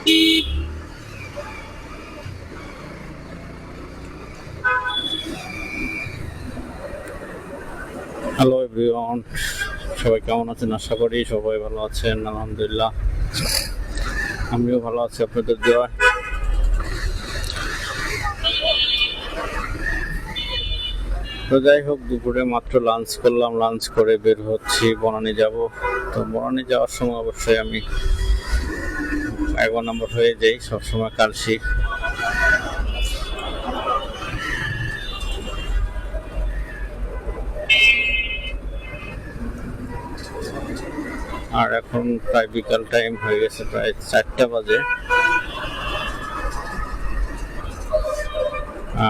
Hello everyone, সবাই কেমন আছেন? আশা করি সবাই ভালো আছেন। আলহামদুলিল্লাহ, আমিও ভালো আছি আপনাদের দোয়ায়। তো যাই হোক, দুপুরে মাত্র লাঞ্চ করলাম, লাঞ্চ করে বের হচ্ছি, বনানী যাব। তো বনানী যাওয়ার সময় অবশ্যই আমি 11 নম্বর হয়ে যাই সবসময় কালশি। আর এখন প্রায় বিকাল টাইম হয়ে গেছে, প্রায় 4টা বাজে।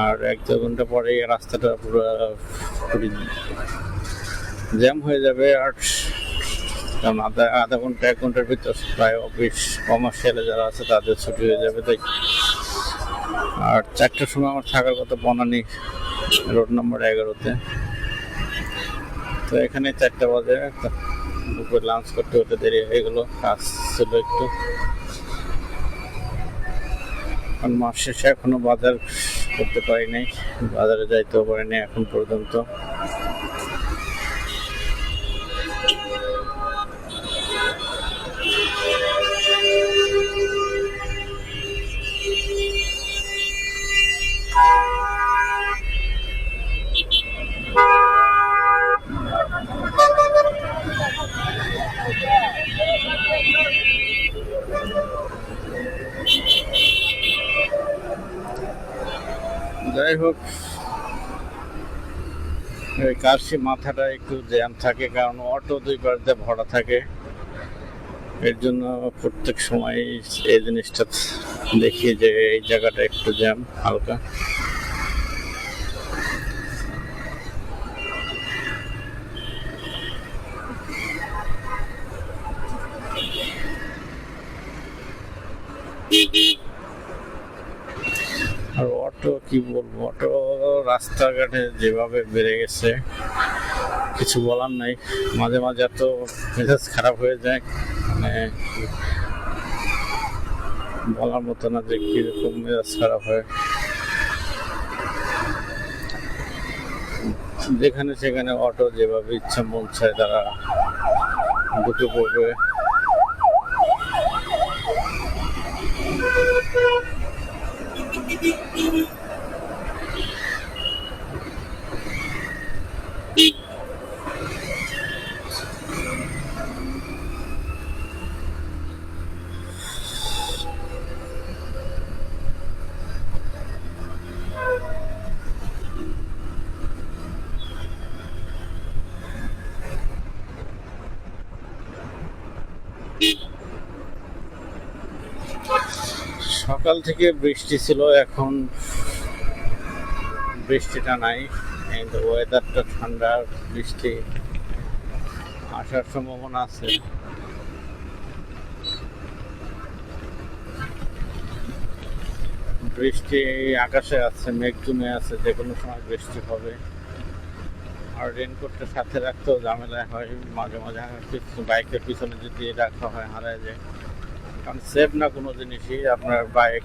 আর 1-2 ঘন্টা পরে রাস্তাটা পুরো জ্যাম হয়ে যাবে। আর কারণ আধা ঘন্টা 1 ঘন্টার ভিতর প্রায় অফিস কমার্শিয়ালে যারা আছে তাদের ছুটি হয়ে যাবে। তাই আর 4টার সময় আমার থাকার কথা বনানী রোড নম্বর 11-তে। তো এখানে 4টা বাজে, দুপুরে লাঞ্চ করতে হতে দেরি হয়ে গেল, কাজ ছিল একটু। কারণ মাস শেষে এখনো বাজার করতে পারি নাই, বাজারে যাইতেও পারিনি এখন পর্যন্ত। যাই হোক, কাশি মাথাটা একটু জ্যাম থাকে, কারণ অটো 2 পাশ দিয়ে ভরা থাকে। এর জন্য প্রত্যেক সময় এই জিনিসটা দেখি যে এই জায়গাটা একটু জ্যাম হালকা। আর অটো কি বলবো, অটো রাস্তাঘাটে যেভাবে বেড়ে গেছে কিছু বলার নাই। মাঝে মাঝে এত মেজাজ খারাপ হয়ে যায়, মানে বলার মতো না যে কিরকম মেজাজ খারাপ হয়। যেখানে সেখানে অটো যেভাবে ইচ্ছা মন চায় তারা ঢুকে পড়বে। সকাল থেকে বৃষ্টি ছিল, এখন বৃষ্টিটা নাই, কিন্তু ওয়েদারটা ঠান্ডা, বৃষ্টি আসার সম্ভাবনা আছে। বৃষ্টি আকাশে আছে, মেঘ জমে আছে, যে কোনো সময় বৃষ্টি হবে। আর রেনকোটটা সাথে রাখতেও ঝামেলা হয়, মাঝে মাঝে বাইকের পিছনে যদি রাখা হয় হারায় যায়। কারণ সেফ না কোনো জিনিসই, আপনার বাইক,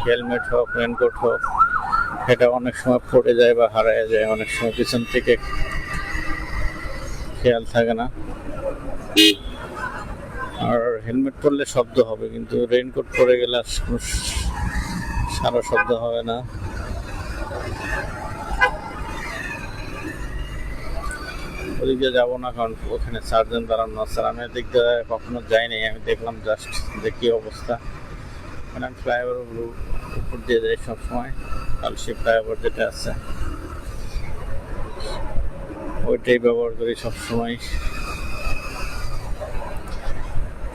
হেলমেট হোক, রেনকোট হোক, এটা অনেক সময় পড়ে যায় বা হারায় যায়, অনেক সময় পিছন থেকে খেয়াল থাকে না। আর হেলমেট পরলে শব্দ হবে, কিন্তু রেনকোট পরে গেলে আর সারা শব্দ হবে না। ওদিকে যাবো না, কারণ ওখানে সার্জন দাঁড়ানো আছে। আমি এদিক দিয়ে কখনো যাইনি, আমি দেখলাম জাস্ট যে কী অবস্থা। মানে আমি ফ্লাইওভার উপর দিয়ে যাই সবসময়, কালশি ফ্লাইওভার যেটা আছে ওইটাই ব্যবহার করি সবসময়।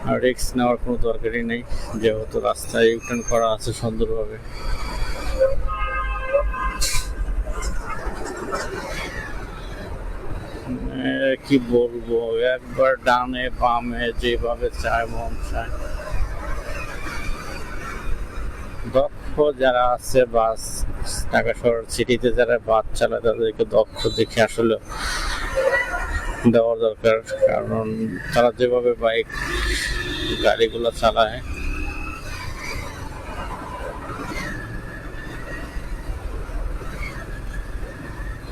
আর রিস্ক নেওয়ার কোনো দরকারই নেই, যেহেতু রাস্তায় ইউটার্ন করা আছে সুন্দরভাবে। কি বলবো, একবার ডানে বামে যেভাবে চায় মন চায়। দক্ষ যারা আছে বাস, ঢাকা শহর সিটিতে যারা বাস চালায় তাদেরকে দক্ষ দেখে আসলে দেওয়া দরকার। কারণ তারা যেভাবে বাইক গাড়িগুলো চালায়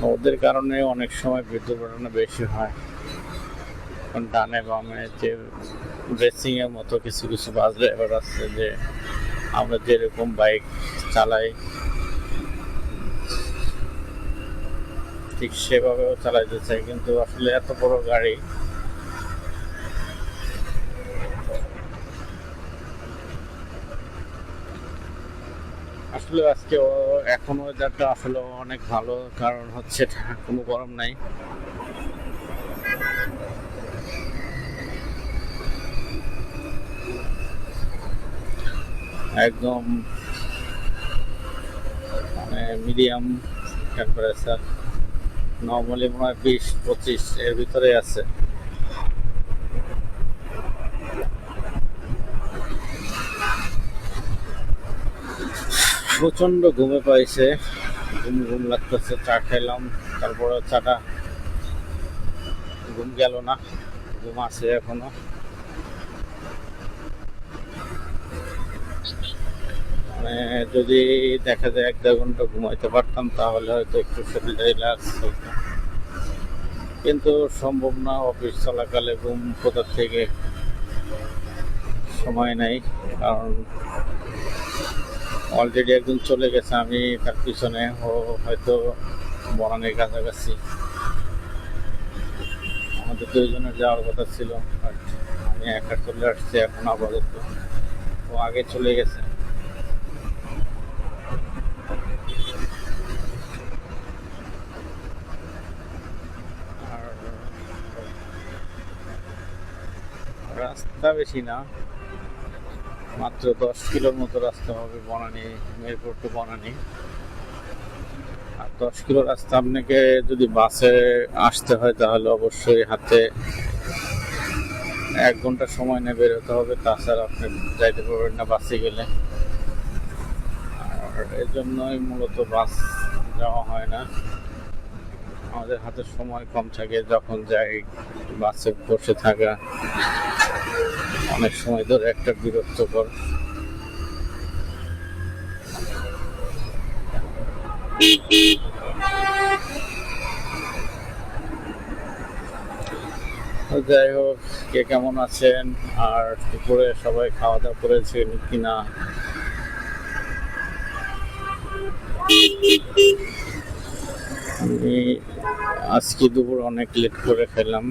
ওদের কারণে অনেক সময় দুর্ঘটনা বেশি হয়। কারণ ডানে বামে যে রেসিং এর মতো কিছু কিছু বাস ড্রাইভার আছে, যে আমরা যেরকম বাইক চালাই ঠিক সেভাবেও চালাইতে চাই, কিন্তু আসলে এত বড় গাড়ি আসলে আজকে এখন ওয়েদারটা আসলে অনেক ভালো, কারণ হচ্ছে কোনো গরম নাই। একদম মানে মিডিয়াম টেম্পারেচার, নর্মালি মনে হয় 20-25 এর ভিতরে আছে। প্রচন্ড ঘুমে পাইছে, ঘুম লাগতেছে। চা খাইলাম, তারপরে চাটা ঘুম গেল না, ঘুম আছে এখনো। মানে যদি দেখা যায় 1-2 ঘন্টা ঘুমাইতে পারতাম তাহলে হয়তো একটু শরীরটা রিল্যাক্স হতো, কিন্তু সম্ভব না। অফিস চলাকালে ঘুম কোথা থেকে, সময় নাই। কারণ অলরেডি একজন চলে গেছে, আমি তার পিছনে, ও হয়তো বনানীর কাছাকাছি। আমাদের 2 জনের যাওয়ার কথা ছিল, বাট আমি একা চলে আসছি এখন আপাতত। ও আগে চলে গেছে। আর রাস্তা বেশি না, মাত্র 10 কিলোর মতো রাস্তা হবে বনানী, মিরপুর টু বনানী। আর 10 কিলো রাস্তা আপনাকে যদি বাসে আসতে হয় তাহলে অবশ্যই হাতে 1 ঘন্টা সময় নিয়ে বেরোতে হবে, তাছাড়া আপনি যাইতে পারবেন না বাসে গেলে। আর এর জন্যই মূলত বাস যাওয়া হয় না। আমাদের হাতে সময় কম থাকে, যখন যাই বাসে বসে থাকা অনেক সময় ধরে একটা বিরক্তকর। যাই হোক, কে কেমন আছেন, আর দুপুরে সবাই খাওয়া দাওয়া করেছেন কিনা? আমি আজকে দুপুর অনেক লেট করে খেলাম।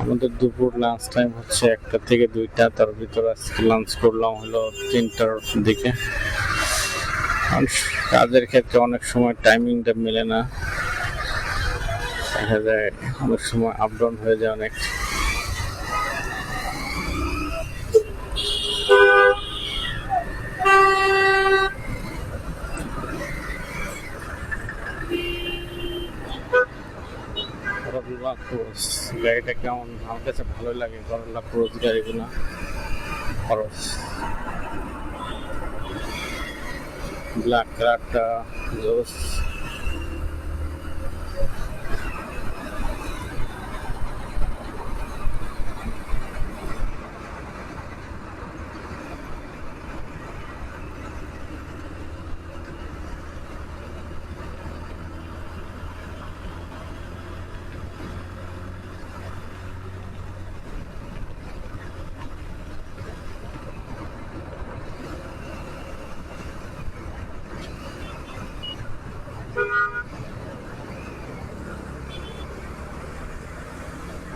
আমাদের দুপুর লাঞ্চ টাইম হচ্ছে 1টা থেকে 2টা, তার ভিতরে আজকে লাঞ্চ করলাম হলো 3টার দিকে। কাজের ক্ষেত্রে অনেক সময় টাইমিংটা মেলে না, দেখা যায় অনেক সময় আপ ডাউন হয়ে যায় অনেক। গাড়িটা কেমন, আমার কাছে ভালোই লাগে। করলা ক্রুজ গাড়িগুলো খরচ, ব্ল্যাক কালারটা জোস।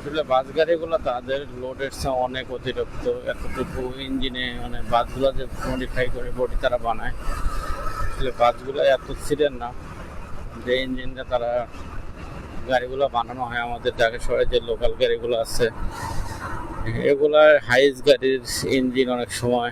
আসলে বাস গাড়িগুলো তাদের লোডের চেয়ে অনেক অতিরিক্ত, এতটুকু ইঞ্জিনে, মানে বাসগুলো যে মডিফাই করে বডি তারা বানায়, আসলে বাসগুলো এত ছিলেন না যে ইঞ্জিনটা তারা গাড়িগুলো বানানো হয়। আমাদের ঢাকা শহরে যে লোকাল গাড়িগুলো আছে, এগুলা হাইস গাড়ির ইঞ্জিন অনেক সময়